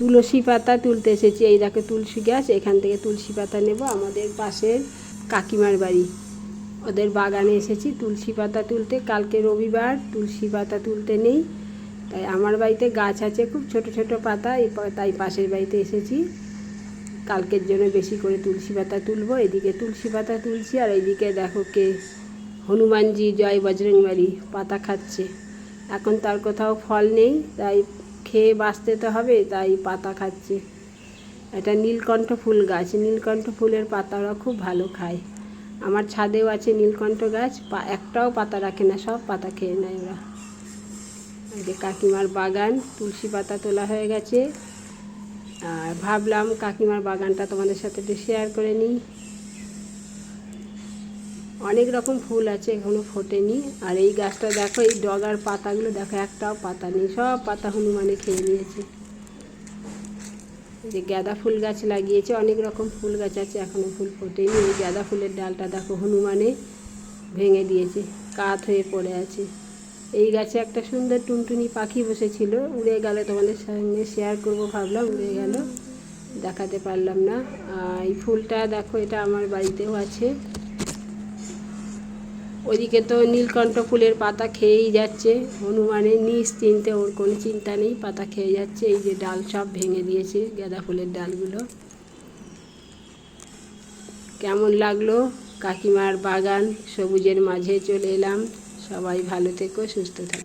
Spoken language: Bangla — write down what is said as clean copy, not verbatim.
তুলসী পাতা তুলতে এসেছি। এই দেখো তুলসী গাছ, এখান থেকে তুলসী পাতা নেব। আমাদের পাশের কাকিমার বাড়ি, ওদের বাগানে এসেছি তুলসী পাতা তুলতে। কালকে রবিবার, তুলসী পাতা তুলতে নেই, তাই আমার বাড়িতে গাছ আছে খুব ছোট ছোট পাতা, তাই পাশের বাড়িতে এসেছি কালকের জন্য বেশি করে তুলসী পাতা তুলবো। এদিকে তুলসী পাতা তুলছি, আর এইদিকে দেখো কে, হনুমানজি জয় বজরংবলী পাতা খাচ্ছে। এখন তার কোথাও ফল নেই, তাই খেয়ে বাঁচতে তো হবে, তাই পাতা খাচ্ছে। এটা নীলকণ্ঠ ফুল গাছ, নীলকণ্ঠ ফুলের পাতা ওরা খুব ভালো খায়। আমার ছাদেও আছে নীলকণ্ঠ গাছ, একটাও পাতা রাখে না, সব পাতা খেয়ে নেয় ওরা। এই যে কাকিমার বাগান, তুলসী পাতা তোলা হয়ে গেছে, আর ভাবলাম কাকিমার বাগানটা তোমাদের সাথে একটু শেয়ার করে নিই। অনেক রকম ফুল আছে, এখনও ফোটেনি। আর এই গাছটা দেখো, এই ডগার পাতাগুলো দেখো, একটাও পাতা নেই, সব পাতা হনুমানে খেয়ে নিয়েছে। যে গাঁদা ফুল গাছ লাগিয়েছে, অনেক রকম ফুল গাছ আছে, এখনও ফুল ফোটেনি। এই গাঁদা ফুলের ডালটা দেখো হনুমানে ভেঙে দিয়েছে, কাত হয়ে পড়ে আছে। এই গাছে একটা সুন্দর টুনটুনি পাখি বসেছিল, উড়ে গেল, তোমাদের সঙ্গে শেয়ার করব ভাবলাম, উড়ে গেল, দেখাতে পারলাম না। এই ফুলটা দেখো, এটা আমার বাড়িতেও আছে। ওইদিকে তো নীলকণ্ঠ ফুলের পাতা খেয়েই যাচ্ছে হনুমানের, নিশ্চিন্তে, ওর কোনো চিন্তা নেই, পাতা খেয়ে যাচ্ছে। এই যে ডাল সব ভেঙে দিয়েছে গাঁদা ফুলের ডালগুলো। কেমন লাগলো কাকিমার বাগান, সবুজের মাঝে চলে এলাম। সবাই ভালো থেকো, সুস্থ থেকো।